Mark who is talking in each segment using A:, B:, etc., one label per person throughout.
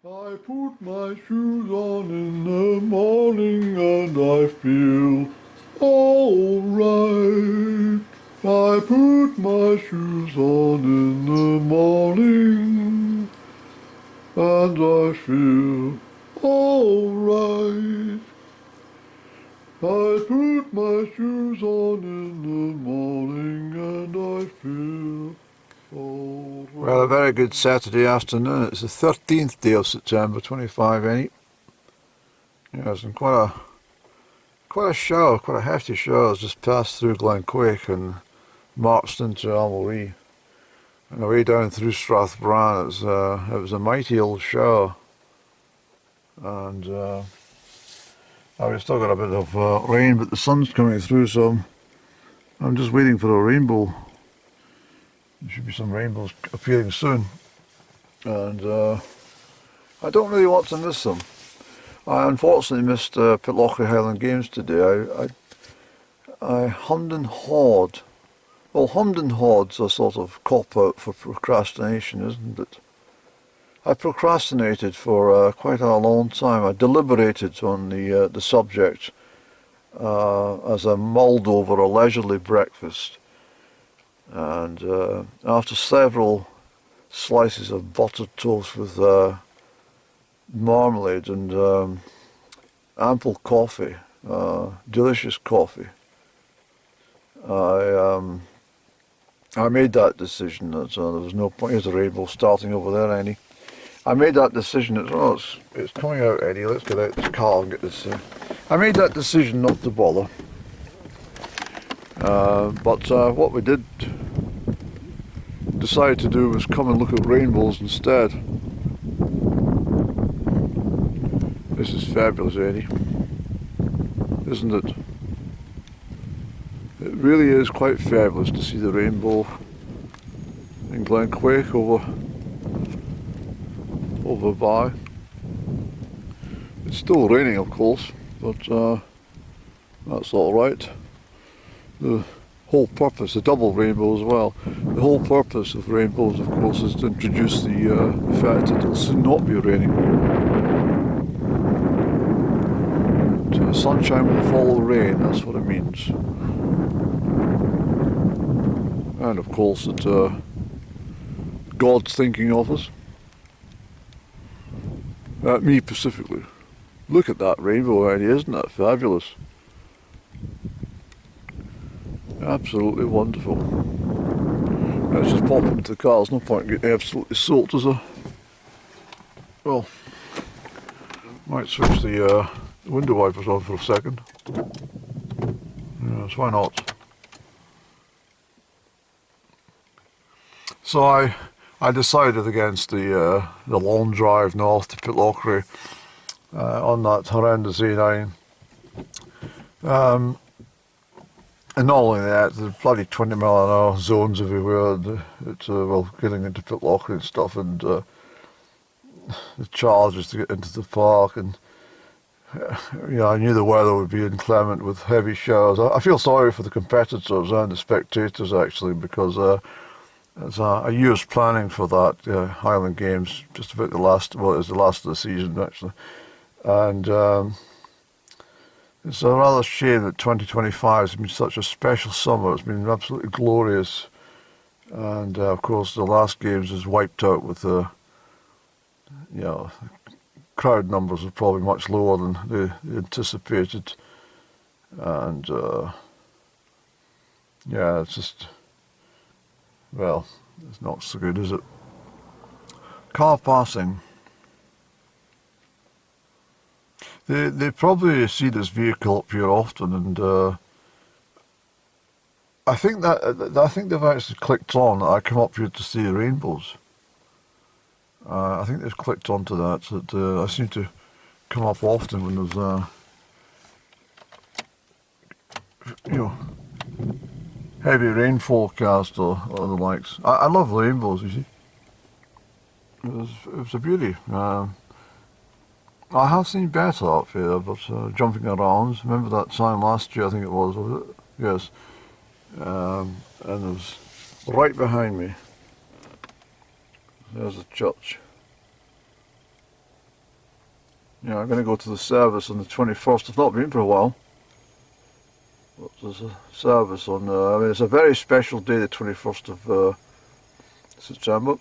A: I put my shoes on in the morning and I feel alright. I put my shoes on in the morning and I feel alright. I put my shoes on in the morning and I feel alright. Well, a very good Saturday afternoon. It's the 13th day of September 25 any. Yes, and quite a shower, quite a hefty shower has just passed through Glenquaich and marched into Almarie. And away down through Strathbran, it was a mighty old shower. And we've still got a bit of rain, but the sun's coming through, so I'm just waiting for a rainbow. There should be some rainbows appearing soon. And I don't really want to miss them. I unfortunately missed Pitlochry Highland Games today. I hummed and hawed. Well, hummed and hawed's a sort of cop-out for procrastination, isn't it? I procrastinated for quite a long time. I deliberated on the subject as I mulled over a leisurely breakfast. And after several slices of buttered toast with marmalade and ample coffee, delicious coffee, I made that decision that there was no point. Here's a rainbow starting over there, Annie. I made that decision that, it's coming out, Eddie, let's get out this car and get this. I made that decision not to bother. But what we did decide to do was come and look at rainbows instead. This is fabulous, Eddie, isn't it? It really is quite fabulous to see the rainbow in Glenquaich over by. It's still raining, of course, but that's all right. The whole purpose, the double rainbow as well, the whole purpose of rainbows, of course, is to introduce the fact that it'll soon not be raining. So sunshine will follow rain, that's what it means. And of course that God's thinking of us. Me specifically. Look at that rainbow, Eddie, isn't that fabulous? Absolutely wonderful. Let's just pop into the car. There's no point in getting absolutely soaked, is there? Well, might switch the window wipers on for a second. Yes, why not? So I decided against the long drive north to Pitlochry on that horrendous A9. And not only that, there's bloody 20 mile an hour zones everywhere. Getting into Pitlochry and stuff, and the charges to get into the park, and I knew the weather would be inclement with heavy showers. I feel sorry for the competitors and the spectators actually, because there's a year's planning for that Highland Games, just about it was the last of the season actually, and it's a rather shame that 2025 has been such a special summer. It's been absolutely glorious, and of course the last games is wiped out with crowd numbers are probably much lower than they anticipated, and it's just, well, it's not so good, is it? Car passing. They probably see this vehicle up here often, and I think they've actually clicked on that I come up here to see the rainbows. I think they've clicked onto that. I seem to come up often when there's heavy rain forecast or the likes. I love rainbows, you see. It was a beauty. I have seen better up here, but jumping around. Remember that time last year, I think it was it? Yes. And it was right behind me. There's the church. Yeah, I'm going to go to the service on the 21st. I've not been for a while. But there's a service on, I mean, it's a very special day, the 21st of September.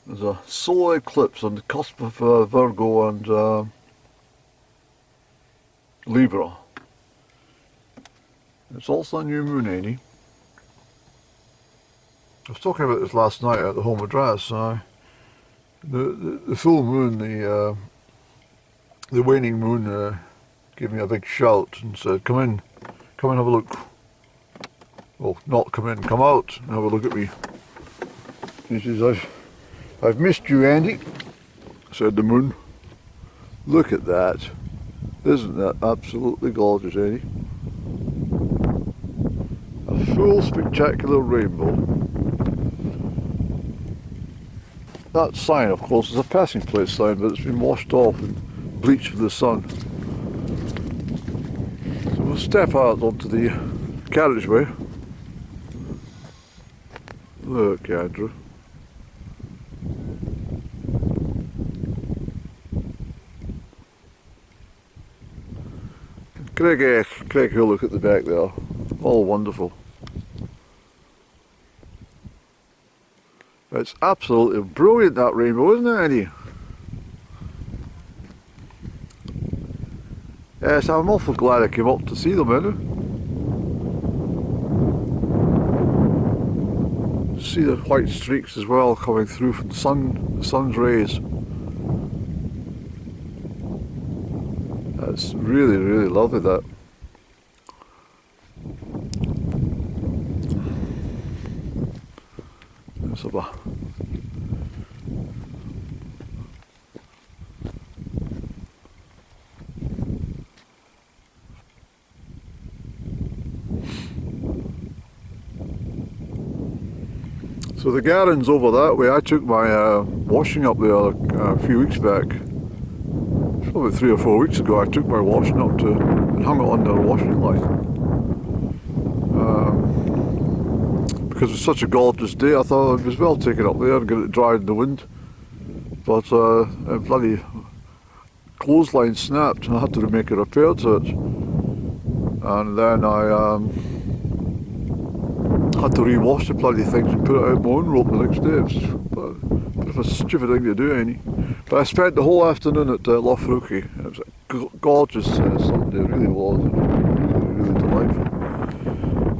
A: There's a solar eclipse on the cusp of Virgo and Libra. It's also a new moon, Annie. I was talking about this last night at the home address. The full moon, the waning moon, gave me a big shout and said, come in have a look. Well, not come in, come out and have a look at me. He says, I've missed you, Andy, said the moon. Look at that. Isn't that absolutely gorgeous, Andy? A full spectacular rainbow. That sign, of course, is a passing place sign, but it's been washed off and bleached with the sun. So we'll step out onto the carriageway. Look, Andrew. Craig Hill, look at the back there. All wonderful. It's absolutely brilliant, that rainbow, isn't it, Eddie? Yes, I'm awful glad I came up to see them, Eddie. See the white streaks as well coming through from the sun's rays. That's really, really lovely, that. Let's have a So the garden's over that way. I took my washing up there a few weeks back. Probably 3 or 4 weeks ago. I took my washing up to and hung it on the washing line. Because it was such a gorgeous day, I thought it was well taken up there and get it dried in the wind. But a bloody clothesline snapped and I had to make a repair to it. And then I had to rewash the bloody things and put it out my own rope the next day. It was a bit of a stupid thing to do, Annie. But I spent the whole afternoon at Lochruchy. It was a gorgeous Sunday, it really was. Really delightful.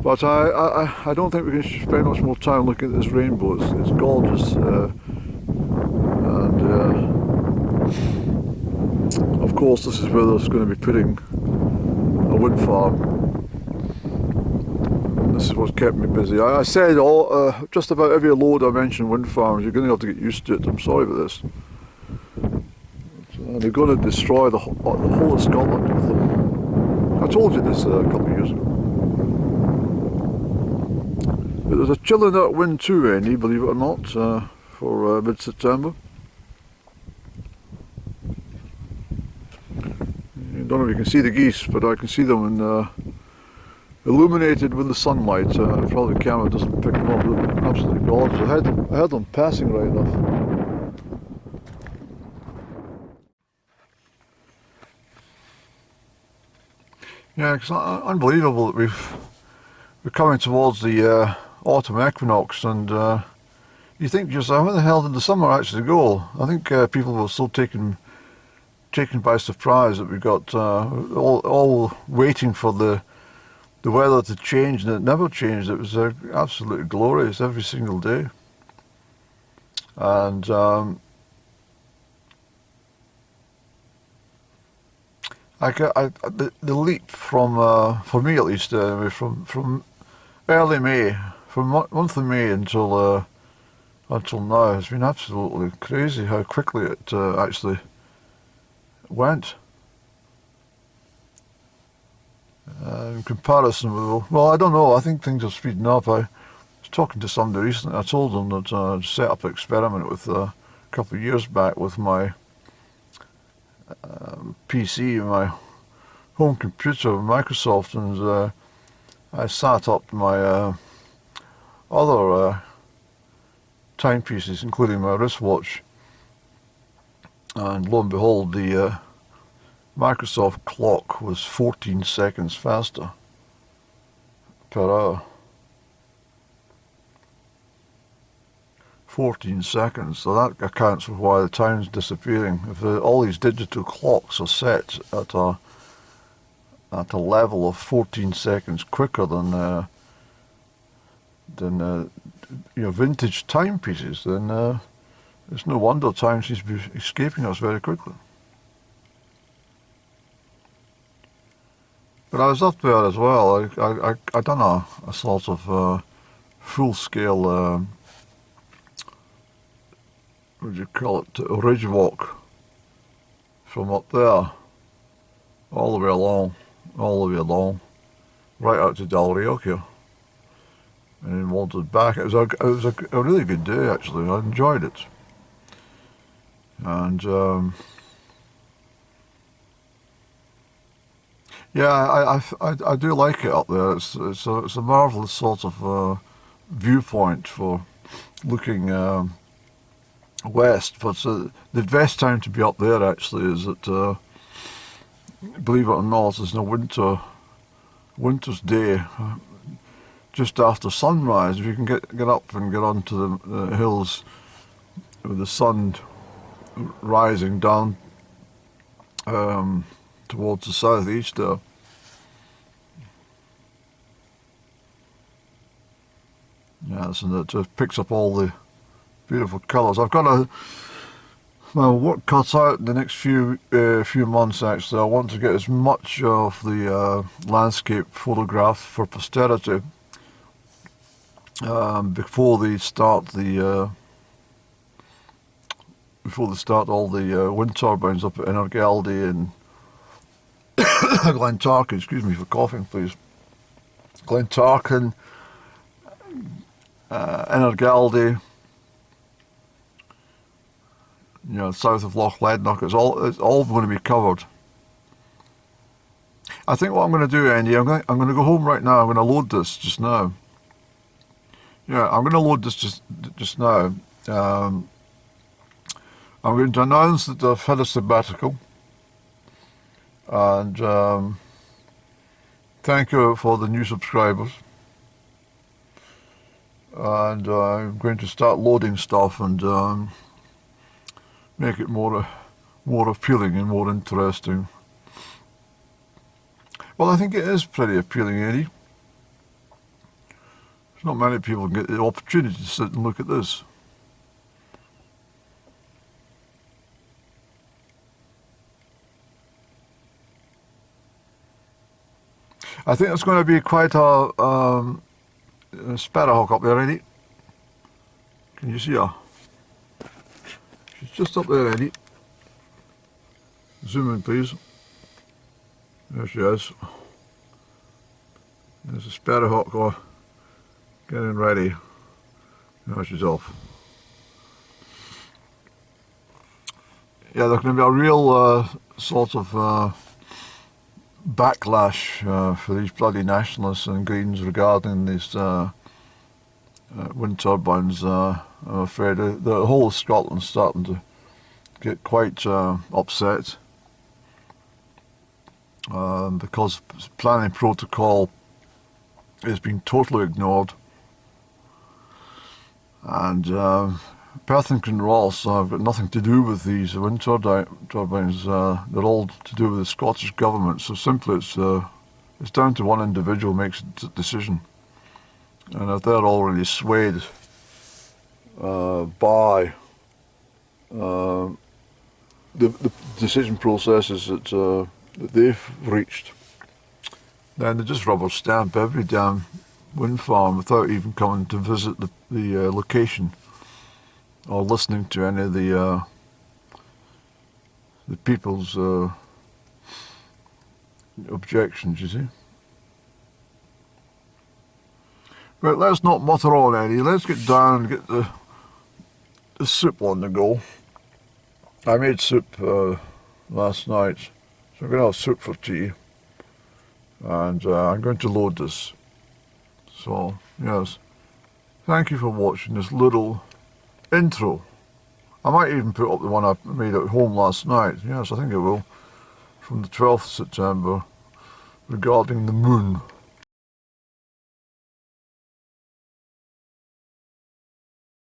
A: But I don't think we can spend much more time looking at this rainbow. It's gorgeous. And of course this is where there's going to be putting a wind farm. This is what's kept me busy. I said just about every load I mentioned wind farms, you're going to have to get used to it. I'm sorry about this. They're going to destroy the whole of Scotland with them. I told you this a couple of years ago. But there's a chill in that wind too, Annie, believe it or not, for mid-September. I don't know if you can see the geese, but I can see them in illuminated with the sunlight. Probably the camera doesn't pick them up. They're absolutely gorgeous. I had them passing right enough. Yeah, it's unbelievable that we're coming towards the autumn equinox, and you think to yourself, where the hell did the summer actually go? I think people were still taken by surprise that we got all waiting for the weather to change, and it never changed. It was absolutely glorious every single day. And the leap from, for me at least, anyway, from early May, from month of May until now, has been absolutely crazy how quickly it actually went. In comparison with, well, I don't know, I think things are speeding up. I was talking to somebody recently. I told them that I'd set up an experiment with a couple of years back with my PC, my home computer, Microsoft, and I sat up my other timepieces, including my wristwatch, And lo and behold, the Microsoft clock was 14 seconds faster per hour. 14 seconds, so that accounts for why the time's disappearing. If all these digital clocks are set at a level of 14 seconds quicker than vintage timepieces, then it's no wonder time seems to be escaping us very quickly. But I was up there as well. I done a sort of full-scale, what do you call it, ridge walk from up there all the way along, right out to Del Rio here, and then wandered back. It was a really good day actually. I enjoyed it, and yeah, I do like it up there. It's a marvelous sort of viewpoint for looking west. But the best time to be up there actually is at, believe it or not, is in a winter's day, just after sunrise. If you can get up and get onto the hills with the sun rising down towards the southeast there. Yes, and it just picks up all the beautiful colours. I've got my work cut out in the next few months actually. I want to get as much of the landscape photographed for posterity before they start all the wind turbines up at Innergeldy and Glenquaich, excuse me for coughing please. Glenquaich, Innergeldy, south of Loch Leadnock. It's all going to be covered. I think what I'm going to do, Andy, I'm going to go home right now. I'm going to load this just now. Yeah, I'm going to load this just now. I'm going to announce that I've had a sabbatical, and thank you for the new subscribers. And I'm going to start loading stuff and make it more appealing and more interesting. Well, I think it is pretty appealing, Eddie. There's not many people can get the opportunity to sit and look at this. I think it's going to be quite a sparrowhawk up there, Eddie. Can you see her? She's just up there, Eddie. Zoom in, please. There she is. There's a sparrowhawk getting ready. Now she's off. Yeah, there's going to be a real sort of backlash for these bloody nationalists and Greens regarding these wind turbines. I'm afraid the whole of Scotland's starting to get quite upset because planning protocol is being totally ignored, and Perth and Kinross have got nothing to do with these wind turbines. They're all to do with the Scottish Government. So simply it's down to one individual makes a decision. And if they're already swayed by the decision processes that they've reached, then they just rubber stamp every damn wind farm without even coming to visit the location or listening to any of the people's objections, you see. Right, let's not mutter on, Eddie. Let's get down and get the soup on the go. I made soup last night, so I'm going to have soup for tea. And I'm going to load this. So, yes. Thank you for watching this little intro I might even put up the one I made at home last night. Yes, I think I will. From the 12th September, regarding the moon.